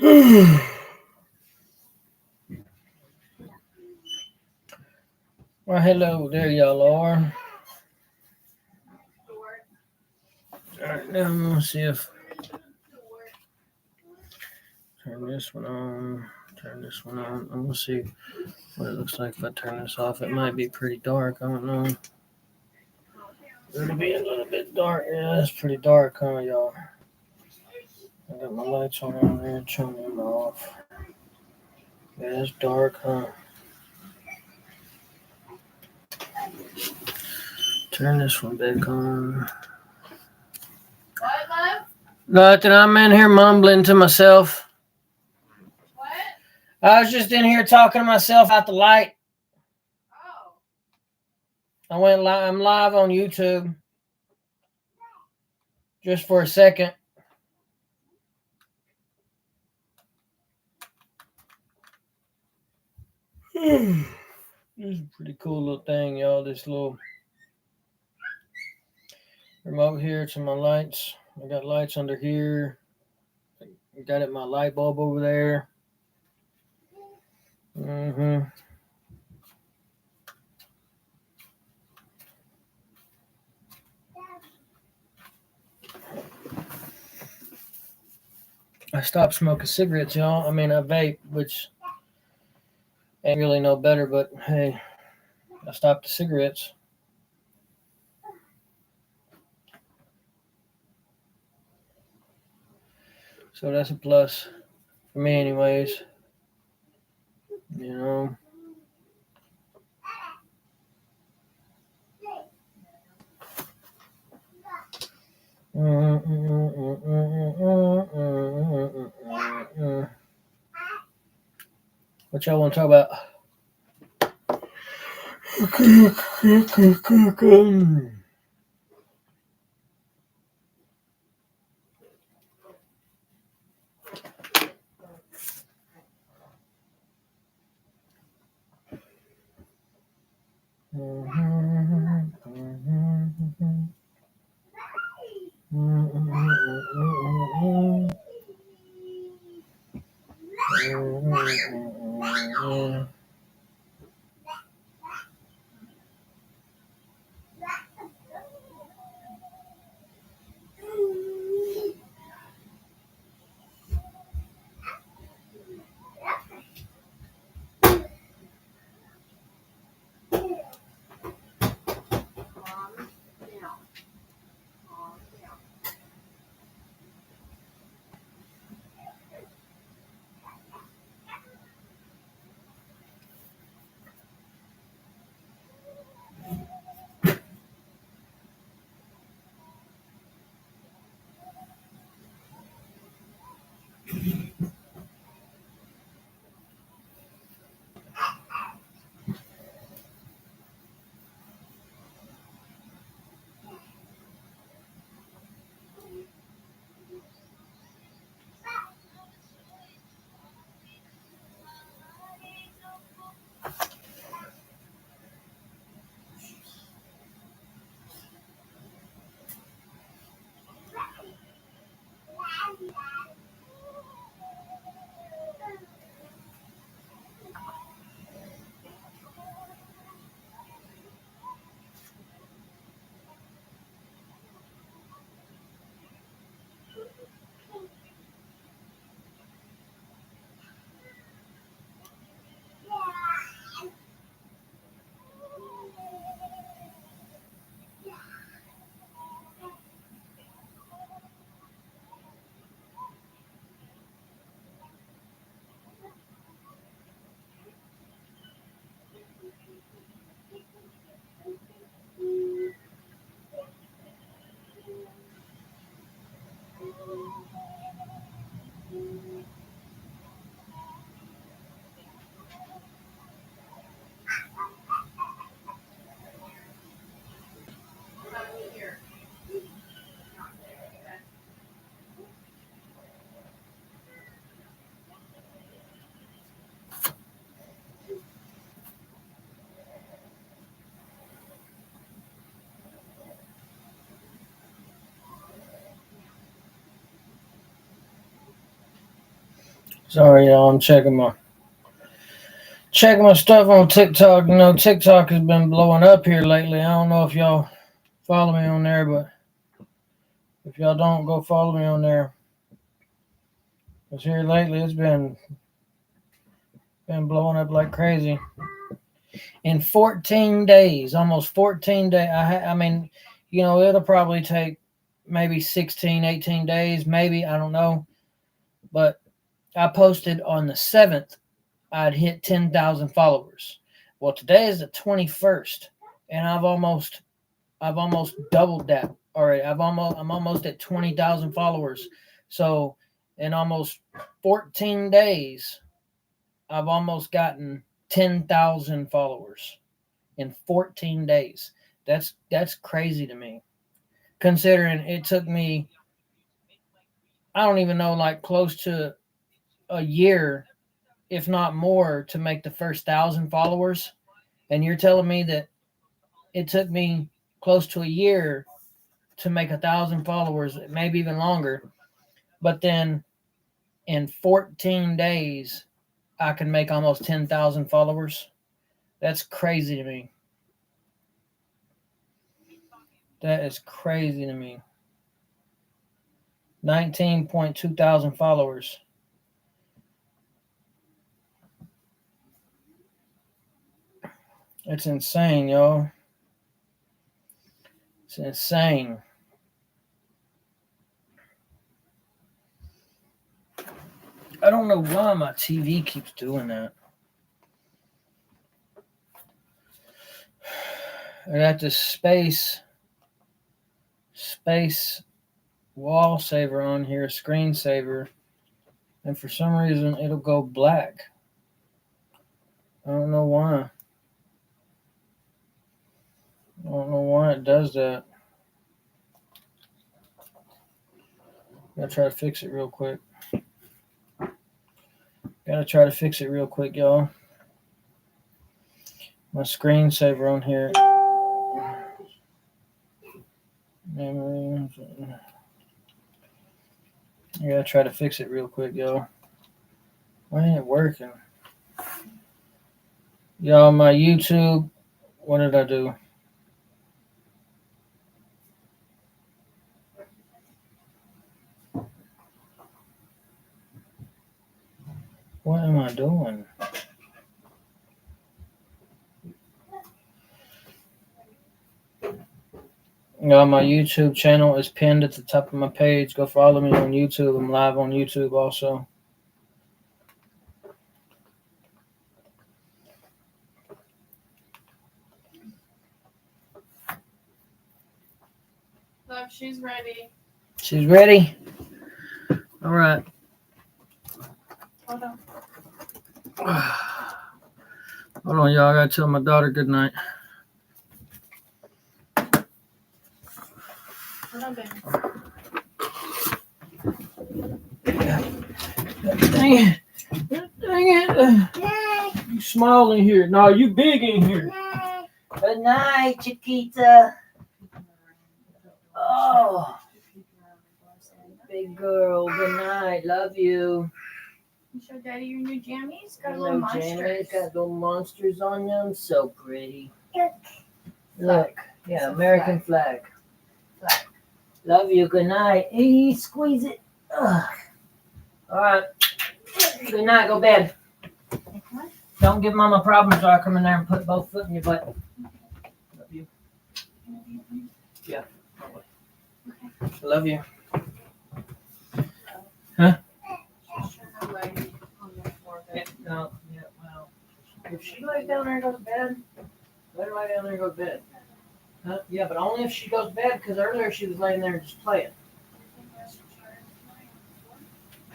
Well, hello there, y'all are. All right, now I'm gonna see if turn this one on. Turn this one on. I'm gonna see what it looks like if I turn this off. It might be pretty dark. I don't know. It'll be a little bit dark. Yeah, it's pretty dark, huh, y'all? I got my lights on there. Turn them off. Yeah, it's dark, huh? Turn this one back on. What, love? Nothing. I'm in here mumbling to myself. What? I was just in here talking to myself out the light. Oh. I went live. I'm live on YouTube. Just for a second. This is a pretty cool little thing, y'all. This little remote here to my lights. I got lights under here. I got it my light bulb over there. I stopped smoking cigarettes, y'all. I mean, I vape, which ain't really no better, but hey, I stopped the cigarettes. So that's a plus for me, anyways. You know. What y'all want to talk about? Here. Sorry, y'all. I'm checking my stuff on TikTok. You know, TikTok has been blowing up here lately. I don't know if y'all follow me on there, but if y'all don't, go follow me on there. Cause here lately, it's been blowing up like crazy. In 14 days, almost 14 days. I mean, you know, it'll probably take maybe 16, 18 days, maybe, I don't know. But I posted on the 7th, I'd hit 10,000 followers. Well, today is the 21st, and I've almost doubled that already. I'm almost at 20,000 followers. So, in almost 14 days, I've almost gotten 10,000 followers in 14 days. That's crazy to me. Considering it took me, I don't even know, like close to a year, if not more, to make the first 1,000 followers. And you're telling me that it took me close to a year to make 1,000 followers, maybe even longer. But then in 14 days, I can make almost 10,000 followers. That's crazy to me. That is crazy to me. 19.2 thousand followers. It's insane, y'all. It's insane. I don't know why my TV keeps doing that. I got this space wall saver on here, screensaver, and for some reason it'll go black. I don't know why. I don't know why it does that. Gotta try to fix it real quick. Y'all. My screensaver on here. I gotta try to fix it real quick, y'all. Why ain't it working? Y'all, my YouTube, what did I do? What am I doing? Y'all, my YouTube channel is pinned at the top of my page. Go follow me on YouTube. I'm live on YouTube also. Look, she's ready. She's ready? All right. Hold on. Hold on, y'all. I gotta tell my daughter good night. Hold on, baby. Dang it. Dang it. You small in here. No, you big in here. Good night, Chiquita. Oh, big girl. Good night. Love you. You show Daddy your new jammies? Got Hello, little monsters. Got little monsters on them. So pretty. Look. Yeah, American flag. Love you. Good night. Hey, squeeze it. Ugh. All right. Good night. Go bed. Don't give Mama problems, or I'll come in there and put both foot in your butt. Love you. Yeah. Love you. Huh? No. Yeah. Well, if she lays down there and goes to bed, let her lay down there and go to bed. Huh? Yeah, but only if she goes to bed, because earlier she was laying there just playing.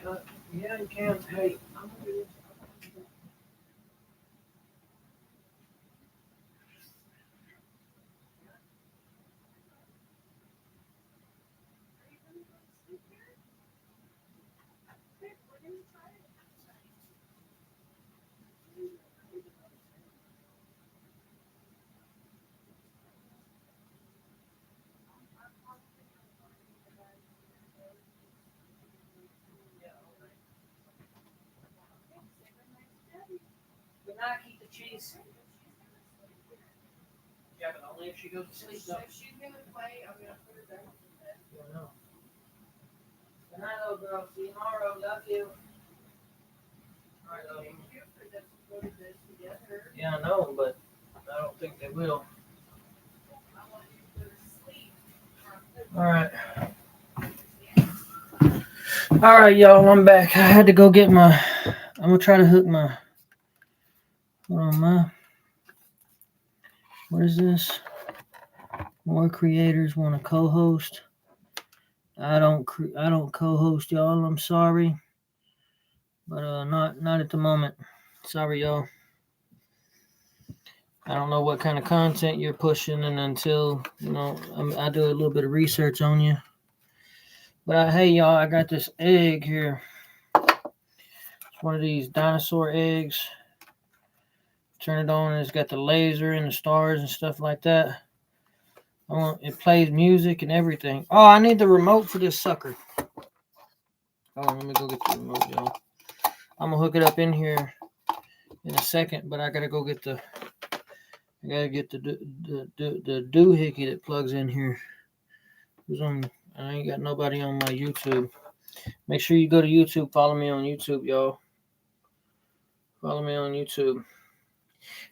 Yeah, you can. Hey, I'm gonna do this. I keep the cheese. Yeah, but only if she goes to sleep. So she's gonna play. I'm gonna put her there. You know. Good night, little girl. See you tomorrow. Love you. All right, love you. Thank you for this. Go to this together. Yeah, I know, but I don't think they will. I want you to go to sleep. All right. All right, y'all. I'm back. I had to go get my. I'm gonna try to hook my. Hold on, my. What is this? More creators want to co-host. I don't co-host, y'all. I'm sorry, but not at the moment. Sorry, y'all. I don't know what kind of content you're pushing, and until I do a little bit of research on you. But hey, y'all, I got this egg here. It's one of these dinosaur eggs. Turn it on, and it's got the laser and the stars and stuff like that. It plays music and everything. Oh, I need the remote for this sucker. Hold on, let me go get the remote, y'all. I'm gonna hook it up in here in a second, but I gotta go get the doohickey that plugs in here. I ain't got nobody on my YouTube. Make sure you go to YouTube. Follow me on YouTube, y'all. Follow me on YouTube.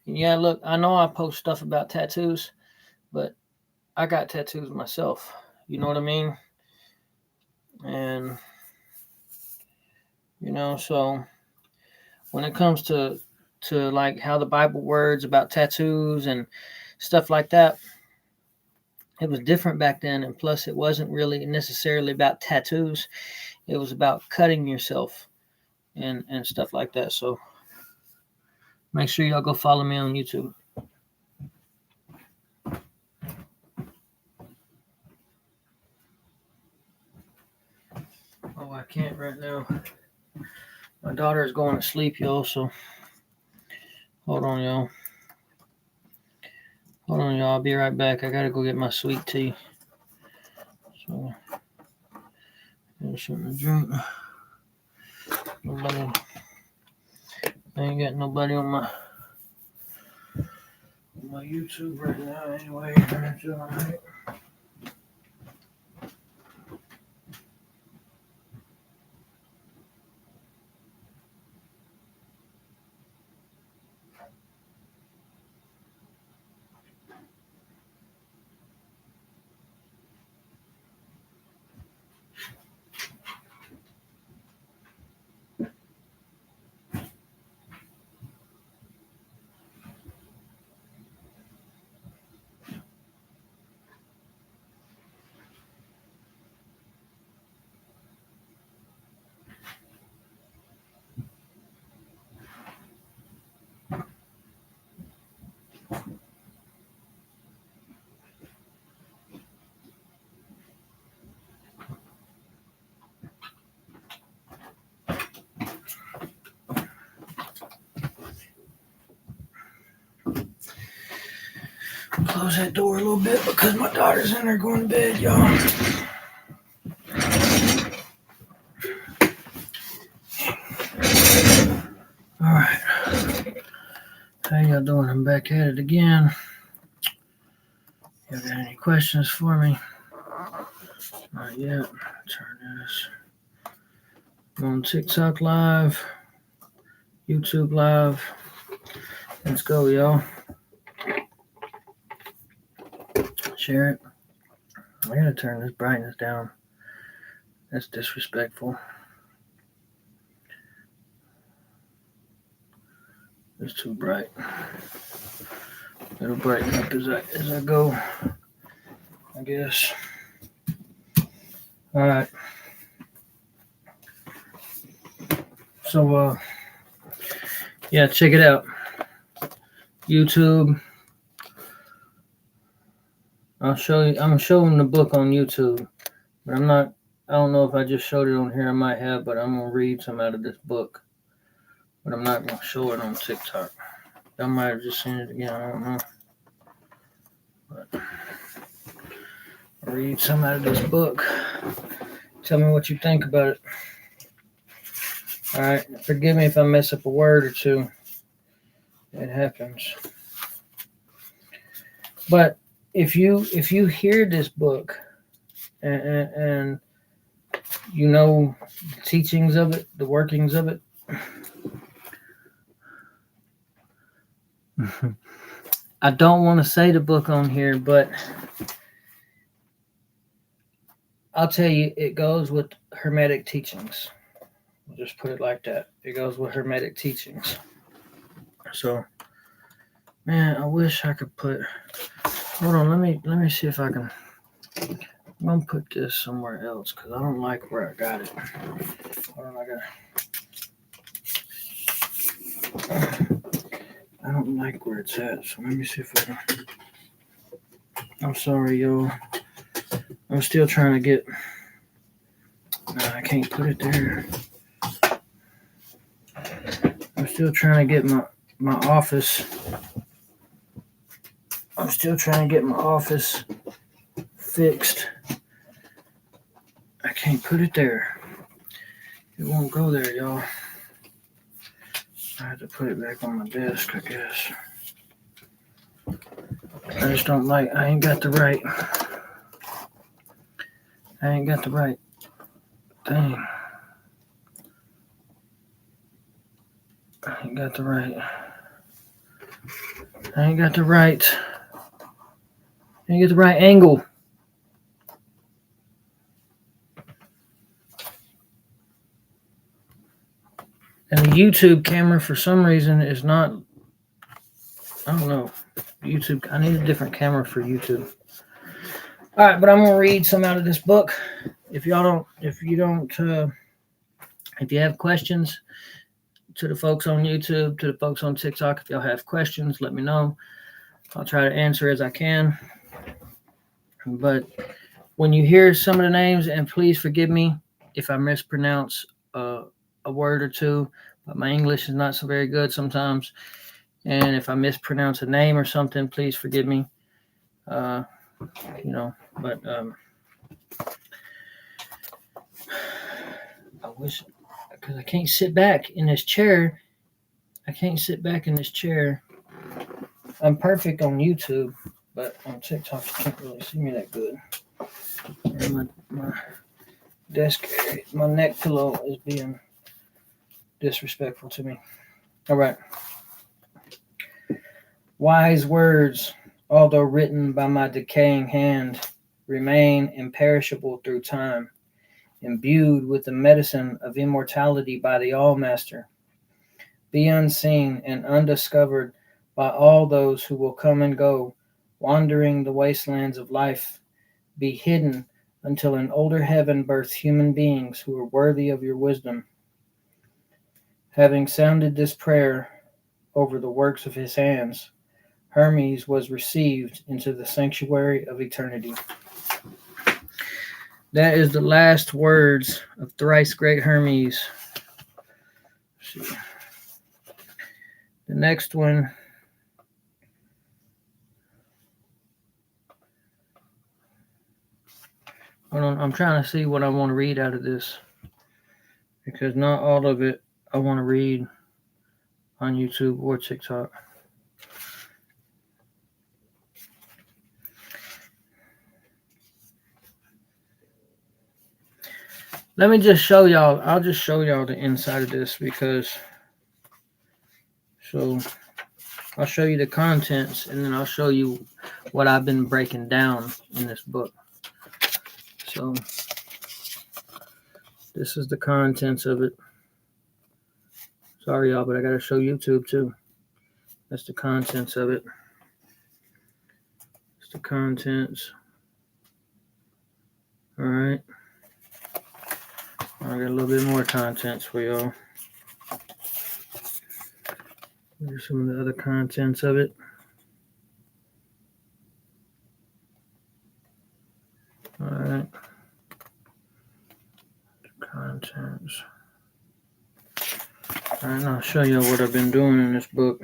And yeah, look, I know I post stuff about tattoos, but I got tattoos myself. You know what I mean? And so when it comes to like how the Bible words about tattoos and stuff like that, it was different back then. And plus, it wasn't really necessarily about tattoos. It was about cutting yourself and stuff like that. So make sure y'all go follow me on YouTube. Oh, I can't right now. My daughter is going to sleep, y'all, so hold on, y'all. Hold on, y'all. I'll be right back. I got to go get my sweet tea. So, there's something to drink. I ain't got nobody on my YouTube right now anyway. That's all right. Close that door a little bit because my daughter's in there going to bed, y'all. All right. How y'all doing? I'm back at it again. Y'all got any questions for me? Not yet. Turn this. I'm on TikTok Live, YouTube Live. Let's go, y'all. Share it. I gotta turn this brightness down. That's disrespectful. It's too bright. It'll brighten up as I go, I guess. All right. So, yeah, check it out. YouTube. I'm showing the book on YouTube, but I don't know if I just showed it on here. I might have, but I'm going to read some out of this book. But I'm not going to show it on TikTok. I might have just seen it again. I don't know. But I'll read some out of this book. Tell me what you think about it. All right. Forgive me if I mess up a word or two. It happens. But if you hear this book and you know the teachings of it, the workings of it, I don't want to say the book on here, but I'll tell you, it goes with Hermetic teachings. We'll just put it like that. It goes with Hermetic teachings. So, man, I wish I could put. Hold on, let me see if I can. I'm gonna put this somewhere else because I don't like where I got it. Hold on, I don't like where it's at. So let me see if I can. I'm sorry, y'all. I'm still trying to get. No, I can't put it there. I'm still trying to get my office. I'm still trying to get my office fixed. I can't put it there. It won't go there, y'all. I have to put it back on my desk, I guess. I just don't like. I ain't got the right thing. I ain't got the right angle. And the YouTube camera, for some reason, is not. I don't know. YouTube. I need a different camera for YouTube. All right, but I'm gonna read some out of this book. If you have questions, to the folks on YouTube, to the folks on TikTok, if y'all have questions, let me know. I'll try to answer as I can. But when you hear some of the names, and please forgive me if I mispronounce a word or two, but my English is not so very good sometimes. And if I mispronounce a name or something, please forgive me. But I wish, because I can't sit back in this chair. I'm perfect on YouTube, but on TikTok you can't really see me that good. And my desk, my neck pillow is being disrespectful to me. All right. Wise words, although written by my decaying hand, remain imperishable through time, imbued with the medicine of immortality by the All-Master. Be unseen and undiscovered by all those who will come and go, wandering the wastelands of life. Be hidden until an older heaven births human beings who are worthy of your wisdom. Having sounded this prayer over the works of his hands, Hermes was received into the sanctuary of eternity. That is the last words of thrice great Hermes. Let's see. The next one. Hold on, I'm trying to see what I want to read out of this, because not all of it I want to read on YouTube or TikTok. Let me just show y'all. I'll just show y'all the inside of this, because so I'll show you the contents, and then I'll show you what I've been breaking down in this book. So this is the contents of it. Sorry, y'all, but I got to show YouTube too. That's the contents of it. It's the contents. All right. I got a little bit more contents for y'all. Here's some of the other contents of it. All right. Contents. All right, I'll show you what I've been doing in this book.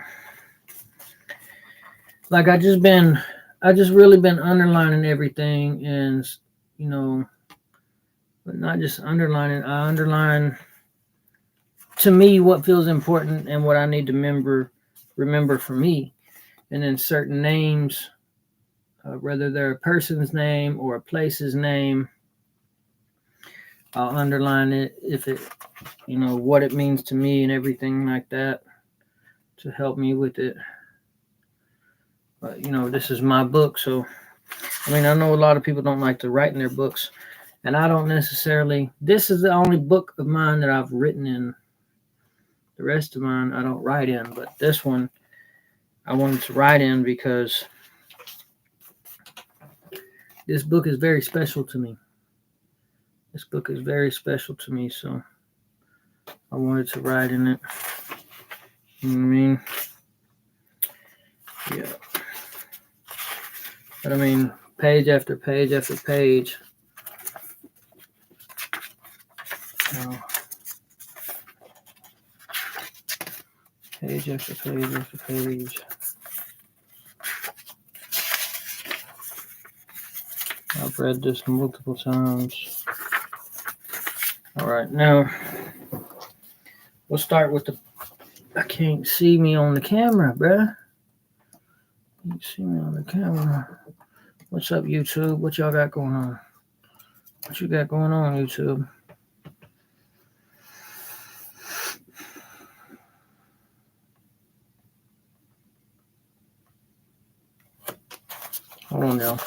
Like I just really been underlining everything, and but not just underlining. I underline, to me, what feels important and what I need to remember remember for me. And then certain names, whether they're a person's name or a place's name, I'll underline it if it, what it means to me and everything like that to help me with it. But, this is my book. So, I know a lot of people don't like to write in their books. And I don't necessarily, this is the only book of mine that I've written in. The rest of mine I don't write in. But this one I wanted to write in because this book is very special to me. This book is very special to me, so I wanted to write in it. You know what I mean? Yeah. But page after page after page. Page after page after page. I've read this multiple times. All right, now we'll start with I can't see me on the camera, bruh. You can see me on the camera. What's up, YouTube? What y'all got going on? What you got going on, YouTube? Hold on, y'all.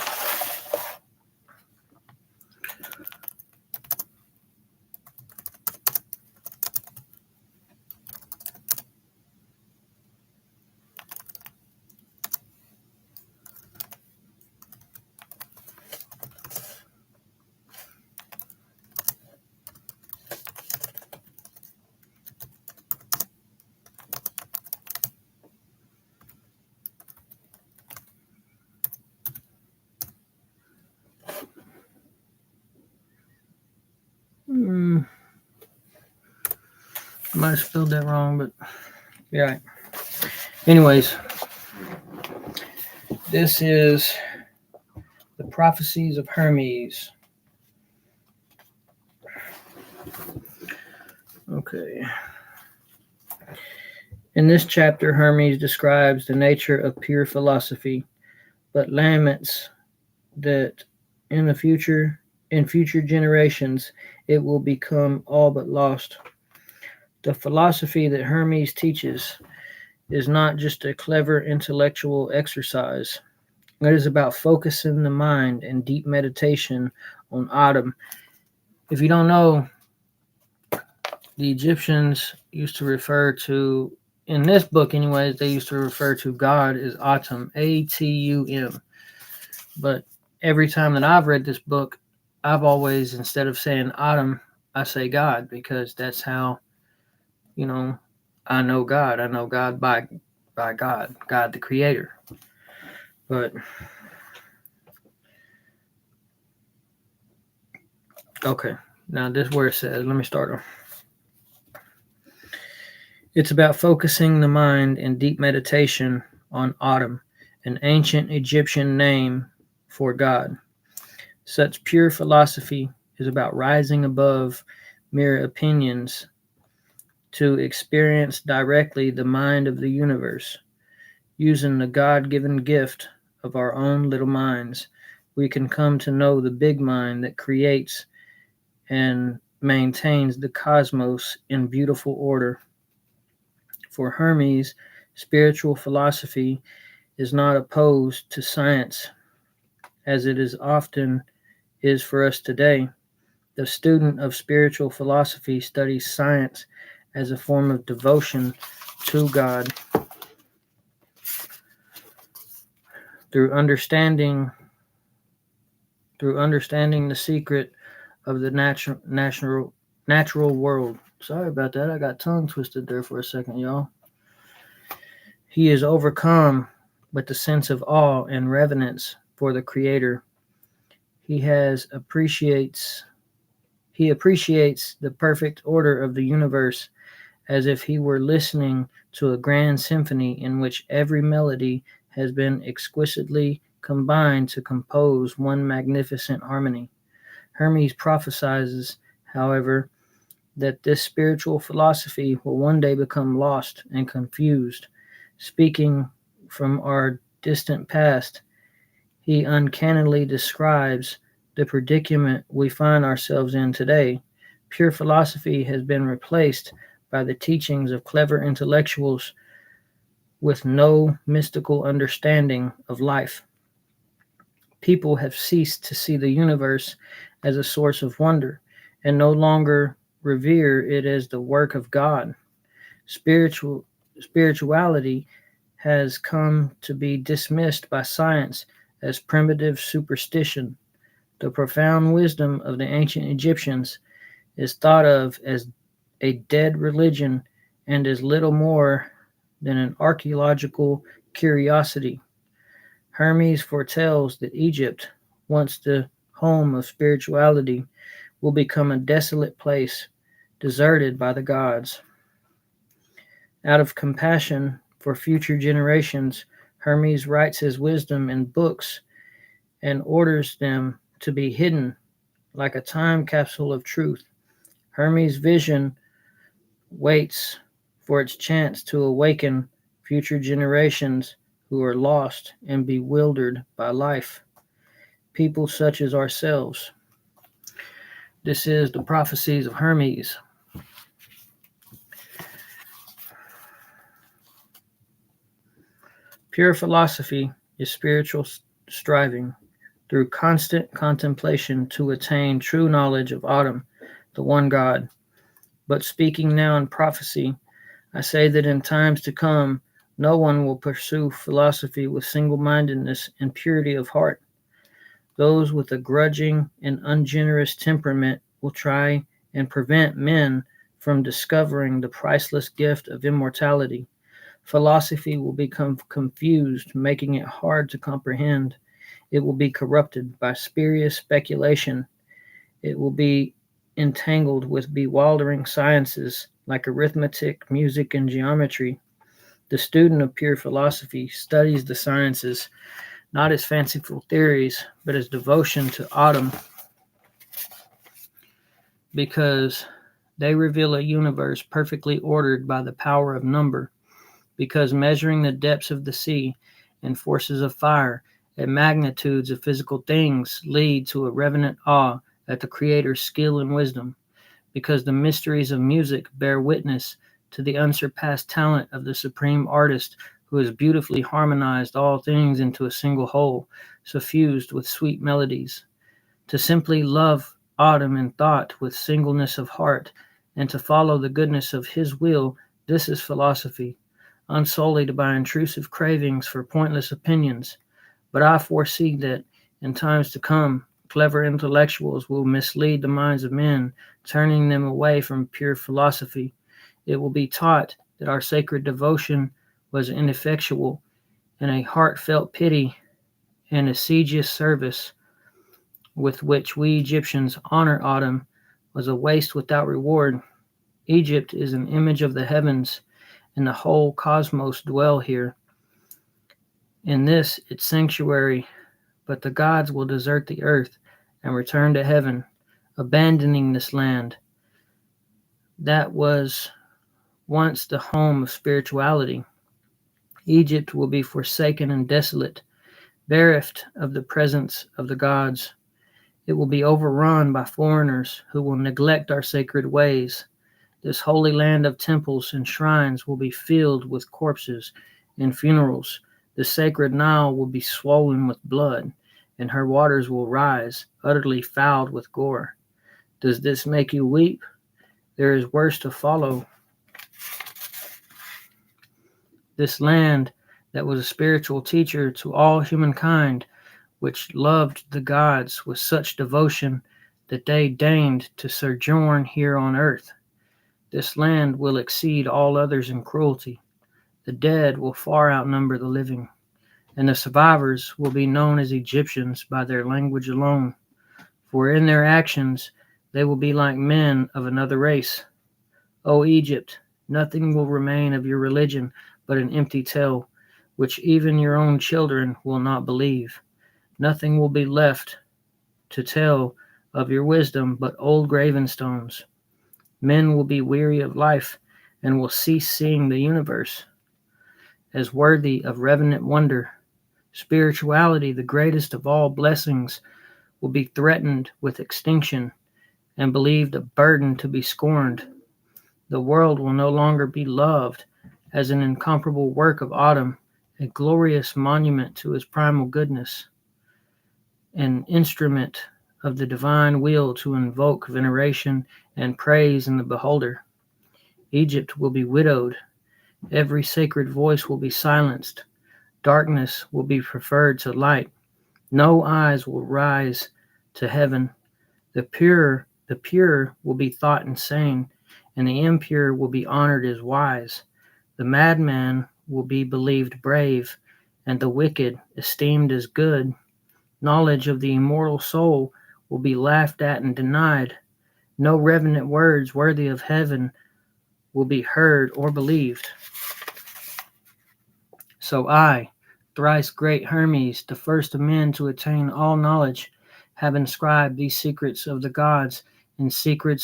Might have spelled that wrong, but yeah. Anyways, this is the Prophecies of Hermes. Okay. In this chapter, Hermes describes the nature of pure philosophy, but laments that in future generations it will become all but lost. The philosophy that Hermes teaches is not just a clever intellectual exercise. It is about focusing the mind and deep meditation on Atum. If you don't know, the Egyptians used to refer to, in this book anyways, they used to refer to God as Atum, A-T-U-M. But every time that I've read this book, I've always, instead of saying Atum, I say God, because that's how, I know God. I know God by God the Creator. But okay, now this is where it says, let me start off. It's about focusing the mind in deep meditation on Atum, an ancient Egyptian name for God. Such pure philosophy is about rising above mere opinions to experience directly the mind of the universe. Using the God-given gift of our own little minds, we can come to know the big mind that creates and maintains the cosmos in beautiful order. For Hermes, spiritual philosophy is not opposed to science, as it is often is for us today. The student of spiritual philosophy studies science as a form of devotion to God. Through understanding the secret of the natural world. Sorry about that. I got tongue twisted there for a second, y'all. He is overcome with the sense of awe and reverence for the Creator. He appreciates the perfect order of the universe, as if he were listening to a grand symphony in which every melody has been exquisitely combined to compose one magnificent harmony. Hermes prophesies, however, that this spiritual philosophy will one day become lost and confused, Speaking from our distant past, he uncannily describes the predicament we find ourselves in today. Pure philosophy has been replaced by the teachings of clever intellectuals with no mystical understanding of life. People have ceased to see the universe as a source of wonder and no longer revere it as the work of God. Spirituality has come to be dismissed by science as primitive superstition. The profound wisdom of the ancient Egyptians is thought of as a dead religion and is little more than an archaeological curiosity. Hermes foretells that Egypt, once the home of spirituality, will become a desolate place, deserted by the gods. Out of compassion for future generations, Hermes writes his wisdom in books and orders them to be hidden like a time capsule of truth. Hermes' vision waits for its chance to awaken future generations who are lost and bewildered by life, people such as ourselves. This is the prophecies of Hermes. Pure philosophy is spiritual striving through constant contemplation to attain true knowledge of Autumn, the one God. But speaking now in prophecy, I say that in times to come, no one will pursue philosophy with single-mindedness and purity of heart. Those with a grudging and ungenerous temperament will try and prevent men from discovering the priceless gift of immortality. Philosophy will become confused, making it hard to comprehend. It will be corrupted by spurious speculation. It will be entangled with bewildering sciences like arithmetic, music, and geometry. The student of pure philosophy studies the sciences not as fanciful theories, but as devotion to Autumn, because they reveal a universe perfectly ordered by the power of number, because measuring the depths of the sea and forces of fire at magnitudes of physical things lead to a reverent awe at the Creator's skill and wisdom, because the mysteries of music bear witness to the unsurpassed talent of the supreme artist who has beautifully harmonized all things into a single whole, suffused with sweet melodies. To simply love Autumn in thought with singleness of heart, and to follow the goodness of his will, this is philosophy, unsullied by intrusive cravings for pointless opinions. But I foresee that, in times to come, clever intellectuals will mislead the minds of men, turning them away from pure philosophy. It will be taught that our sacred devotion was ineffectual, and a heartfelt pity and assiduous service with which we Egyptians honor Autumn was a waste without reward. Egypt is an image of the heavens, and the whole cosmos dwell here. In this its sanctuary, but the gods will desert the earth and return to heaven, abandoning this land that was once the home of spirituality. Egypt will be forsaken and desolate, bereft of the presence of the gods. It will be overrun by foreigners who will neglect our sacred ways. This holy land of temples and shrines will be filled with corpses and funerals. The sacred Nile will be swollen with blood, and her waters will rise, utterly fouled with gore. Does this make you weep? There is worse to follow. This land that was a spiritual teacher to all humankind, which loved the gods with such devotion that they deigned to sojourn here on earth. This land will exceed all others in cruelty. The dead will far outnumber the living, and the survivors will be known as Egyptians by their language alone, for in their actions they will be like men of another race. O Egypt, nothing will remain of your religion but an empty tale, which even your own children will not believe. Nothing will be left to tell of your wisdom but old graven stones. Men will be weary of life and will cease seeing the universe. as worthy of reverent wonder. Spirituality, the greatest of all blessings, will be threatened with extinction and believed a burden to be scorned. The world will no longer be loved as an incomparable work of autumn, a glorious monument to his primal goodness, an instrument of the divine will to invoke veneration and praise in the beholder. Egypt will be widowed. Every sacred voice will be silenced. Darkness will be preferred to light. No eyes will rise to heaven. The pure will be thought insane, and the impure will be honored as wise. The madman will be believed brave, and the wicked esteemed as good. Knowledge of the immortal soul will be laughed at and denied. No reverent words worthy of heaven will be heard or believed. So I, thrice great Hermes, the first of men to attain all knowledge, have inscribed these secrets of the gods in sacred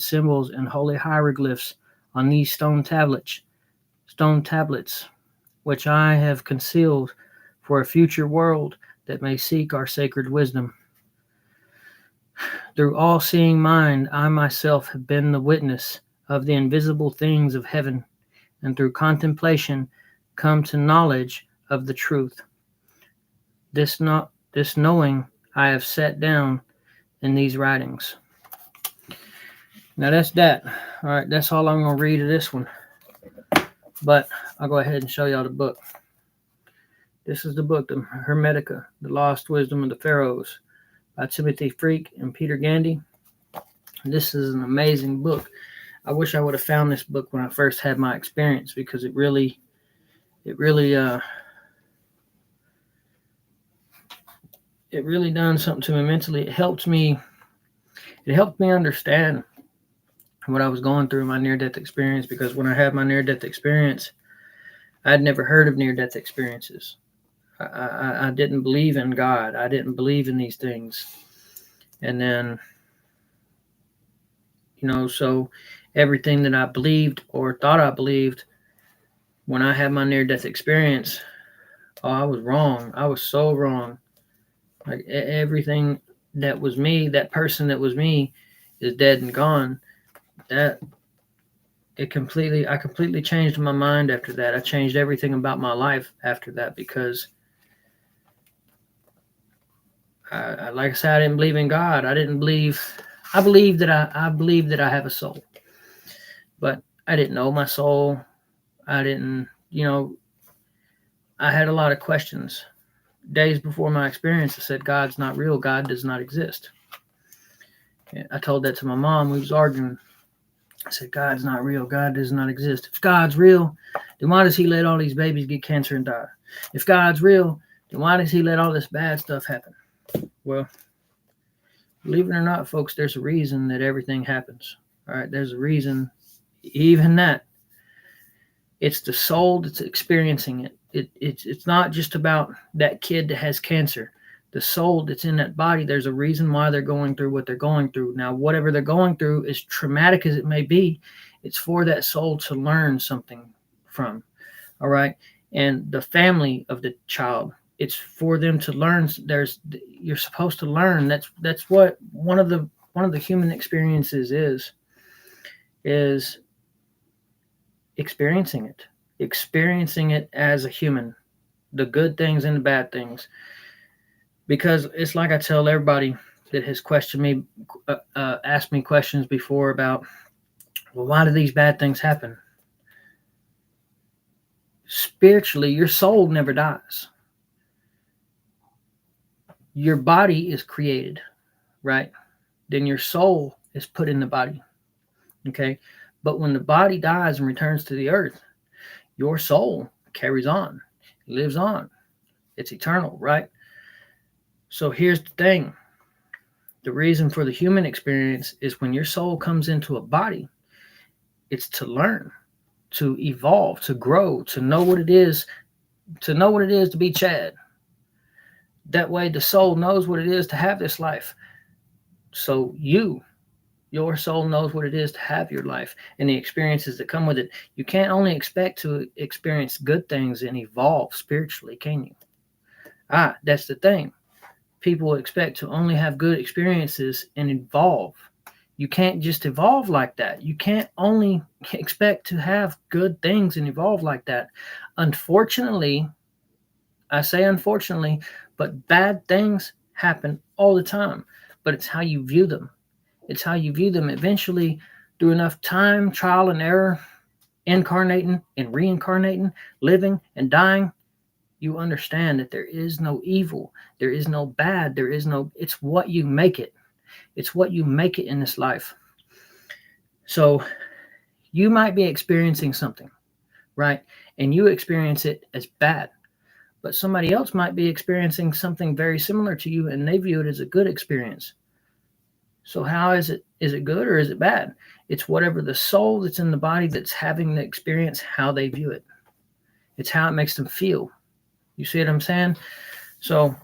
symbols and holy hieroglyphs on these stone tablets, which I have concealed for a future world that may seek our sacred wisdom. Through all-seeing mind, I myself have been the witness of the invisible things of heaven, and through contemplation come to knowledge of the truth. This knowing I have set down in these writings. Now that's that. All right, that's all I'm going to read of this one. But I'll go ahead and show y'all the book. This is the book, the Hermetica, The Lost Wisdom of the Pharaohs, by Timothy Freke and Peter Gandy. This is an amazing book. I wish I would have found this book when I first had my experience, because it really done something to me mentally. It helped me understand what I was going through in my near-death experience, because when I had my near-death experience, I'd never heard of near-death experiences. I didn't believe in God. I didn't believe in these things. And then, so everything that I believed or thought I believed when I had my near-death experience, I was wrong. I was so wrong. Like everything that was me, that person that was me, is dead and gone. I completely changed my mind after that. I changed everything about my life after that, because like I said, I didn't believe in God. I believed that I have a soul, but I didn't know my soul. I didn't, I had a lot of questions. Days before my experience, I said, God's not real. God does not exist. I told that to my mom. We was arguing. I said, God's not real. God does not exist. If God's real, then why does he let all these babies get cancer and die? If God's real, then why does he let all this bad stuff happen? Well, believe it or not, folks, there's a reason that everything happens. All right, there's a reason. Even that. It's the soul that's experiencing it. It's not just about that kid that has cancer. The soul that's in that body, there's a reason why they're going through what they're going through. Now, whatever they're going through, as traumatic as it may be, it's for that soul to learn something from. All right. And the family of the child, it's for them to learn. You're supposed to learn. That's what one of the human experiences is experiencing it as a human, the good things and the bad things. Because it's like I tell everybody that has questioned me, asked me questions before about, well, why do these bad things happen? Spiritually, your soul never dies. Your body is created, right? Then your soul is put in the body, okay? But when the body dies and returns to the earth, your soul carries on, lives on. It's eternal, right? So here's the thing. The reason for the human experience is when your soul comes into a body, it's to learn, to evolve, to grow, to know what it is to be Chad. That way the soul knows what it is to have this life. So you Your soul knows what it is to have your life and the experiences that come with it. You can't only expect to experience good things and evolve spiritually, can you? That's the thing. People expect to only have good experiences and evolve. You can't just evolve like that. You can't only expect to have good things and evolve like that. Unfortunately, I say unfortunately, but bad things happen all the time. But it's how you view them. It's how you view them. Eventually, through enough time, trial and error, incarnating and reincarnating, living and dying, you understand that there is no evil, there is no bad, it's what you make it. It's what you make it in this life. So you might be experiencing something, right? And you experience it as bad. But somebody else might be experiencing something very similar to you and they view it as a good experience. So how is it? Is it good or is it bad? It's whatever the soul that's in the body that's having the experience, how they view it. It's how it makes them feel. You see what I'm saying? So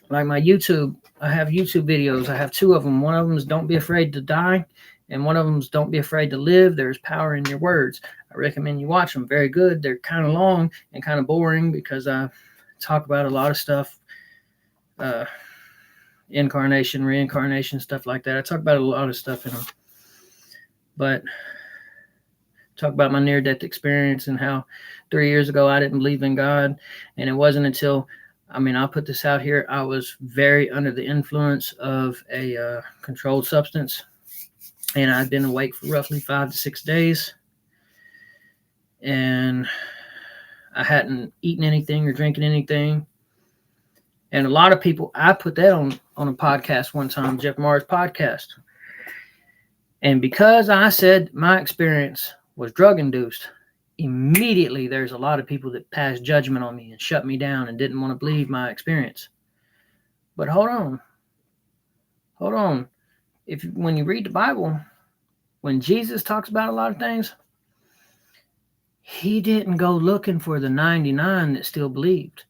like my YouTube, I have YouTube videos. I have 2 of them. One of them is Don't Be Afraid to Die. And one of them is Don't Be Afraid to Live. There's power in your words. I recommend you watch them. Very good. They're kind of long and kind of boring because I talk about a lot of stuff. Incarnation, reincarnation, stuff like that. I talk about a lot of stuff in them. But talk about my near-death experience and how 3 years ago I didn't believe in God. And it wasn't until, I'll put this out here, I was very under the influence of a controlled substance. And I'd been awake for roughly 5 to 6 days. And I hadn't eaten anything or drinking anything. And a lot of people, I put that on a podcast one time, Jeff Mars podcast. And because I said my experience was drug-induced, immediately there's a lot of people that passed judgment on me and shut me down and didn't want to believe my experience. But hold on. When you read the Bible, when Jesus talks about a lot of things, he didn't go looking for the 99 that still believed.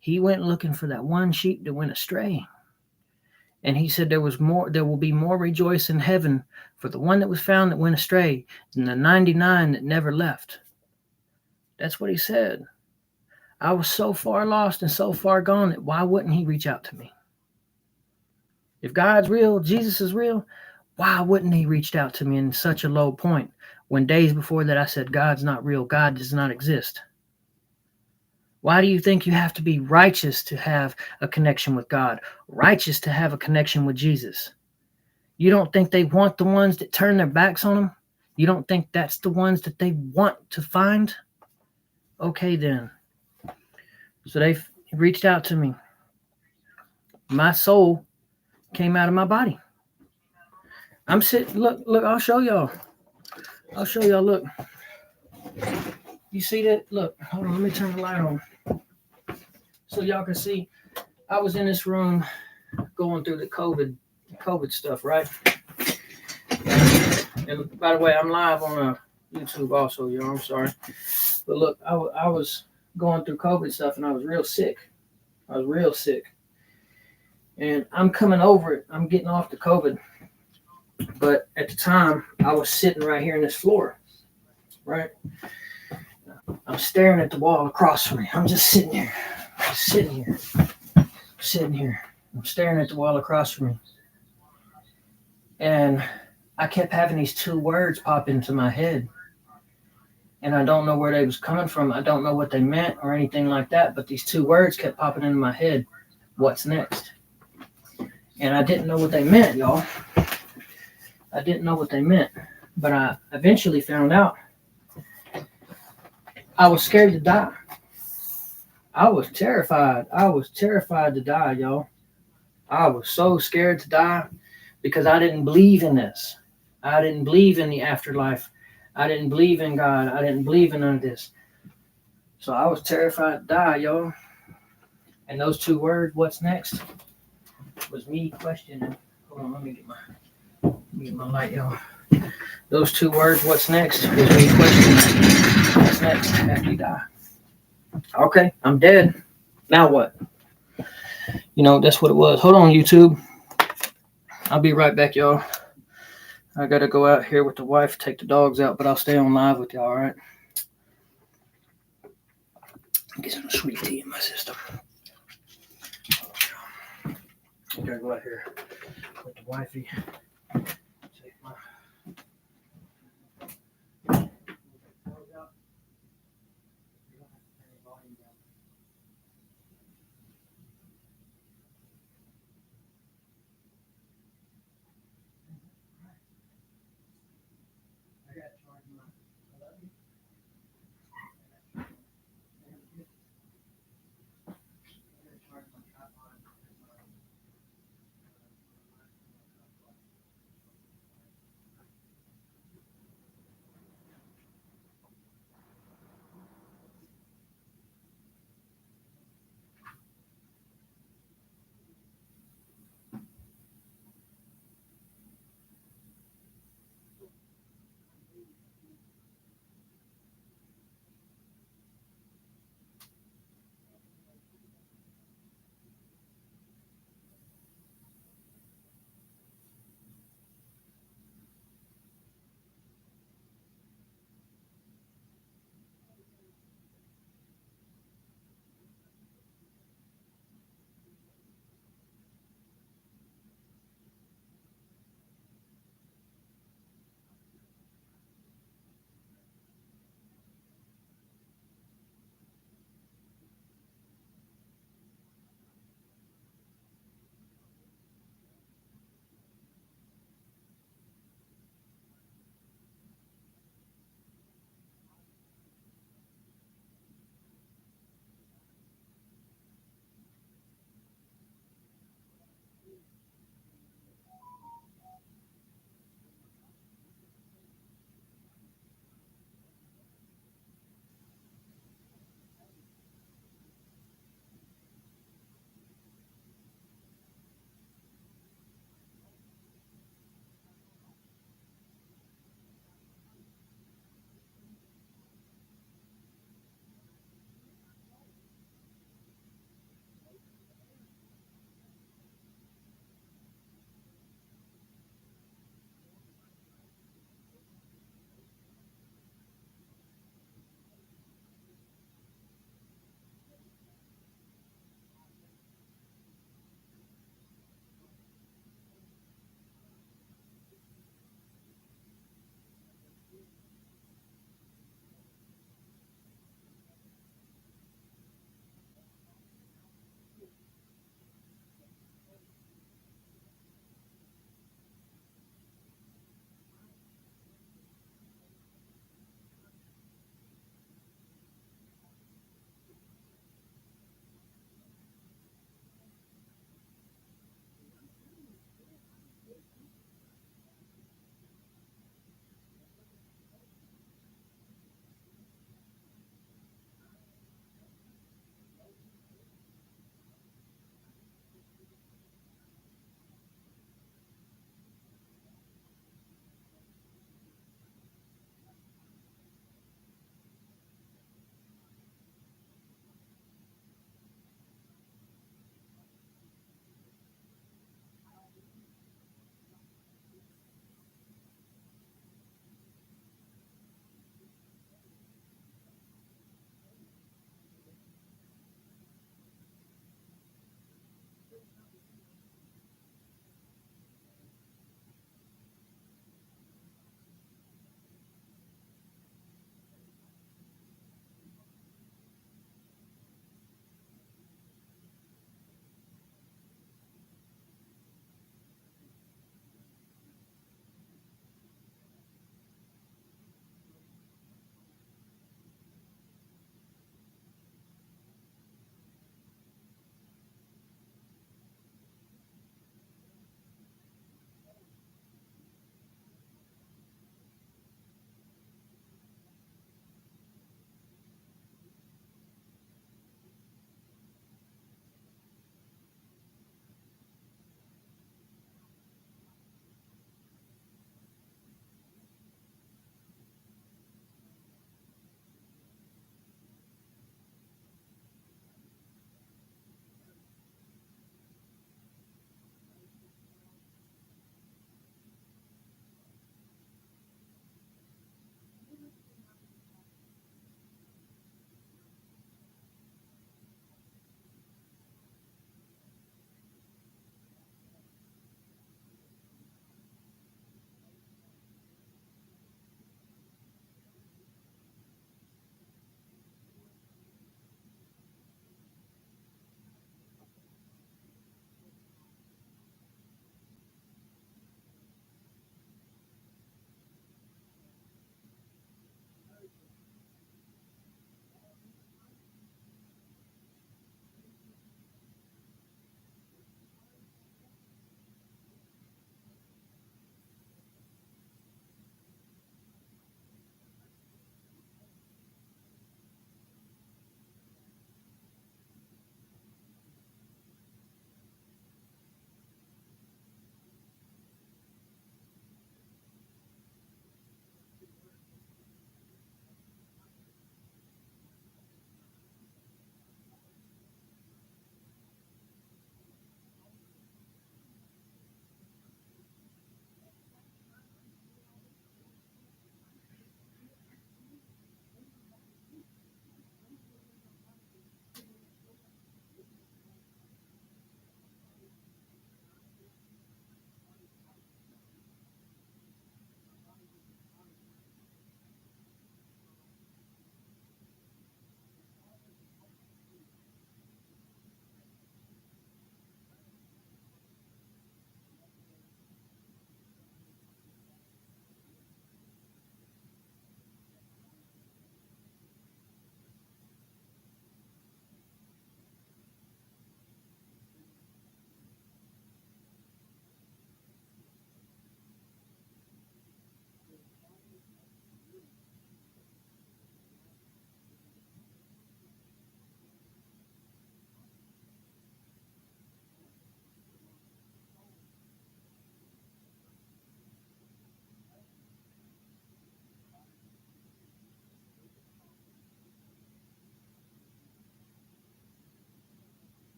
He went looking for that one sheep that went astray. And he said there will be more rejoice in heaven for the one that was found that went astray than the 99 that never left. That's what he said. I was so far lost and so far gone that why wouldn't he reach out to me? If God's real, Jesus is real, why wouldn't he reach out to me in such a low point when days before that I said God's not real, God does not exist? Why do you think you have to be righteous to have a connection with God? Righteous to have a connection with Jesus? You don't think they want the ones that turn their backs on them? You don't think that's the ones that they want to find? Okay, then. So they reached out to me. My soul came out of my body. I'm sitting, look, I'll show y'all, look. You see that? Look, hold on, let me turn the light on. So y'all can see, I was in this room going through the COVID stuff, right? And by the way, I'm live on YouTube also, y'all, I'm sorry. But look, I was going through COVID stuff and I was real sick. And I'm coming over it. I'm getting off the COVID. But at the time, I was sitting right here on this floor, right? I'm staring at the wall across from me. I'm just sitting here. I'm staring at the wall across from me. And I kept having these 2 words pop into my head. And I don't know where they was coming from. I don't know what they meant or anything like that. But these 2 words kept popping into my head. What's next? And I didn't know what they meant, y'all. I didn't know what they meant. But I eventually found out. I was scared to die. I was terrified. I was terrified to die, y'all. I was so scared to die because I didn't believe in this. I didn't believe in the afterlife. I didn't believe in God. I didn't believe in none of this. So I was terrified to die, y'all. And those 2 words, what's next, was me questioning. Hold on, let me get my light, y'all. Those 2 words, what's next, was me questioning. What's next after you die? Okay, I'm dead. Now what? That's what it was. Hold on, YouTube. I'll be right back, y'all. I gotta go out here with the wife, take the dogs out, but I'll stay on live with y'all, all right? Get some sweet tea in my system. I gotta go out here with the wifey. Take my dogs out. I gotta charge my. I love you. I gotta charge my tripod.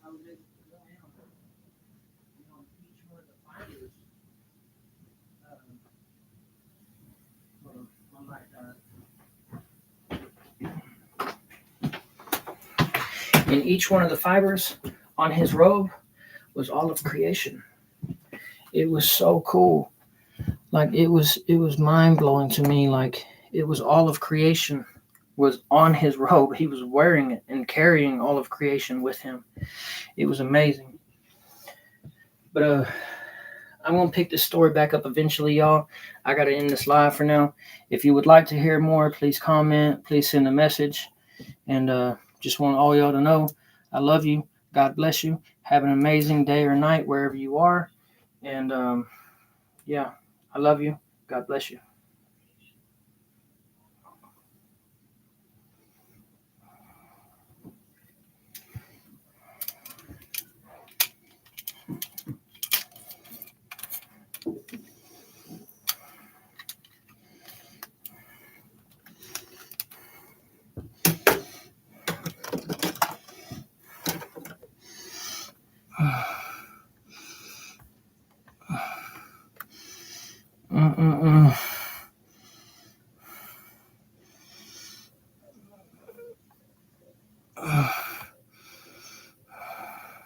how they go in on each one of the fibers. On like and each one of the fibers on his robe was all of creation. It was so cool. Like it was mind blowing to me. Like it was all of creation was on his robe. He was wearing it and carrying all of creation with him. It was amazing. But I'm gonna pick this story back up eventually, y'all. I gotta end this live for now. If you would like to hear more, please comment, please send a message. And just want all y'all to know I love you. God bless you. Have an amazing day or night wherever you are. And yeah, I love you. God bless you. Mm-mm-mm.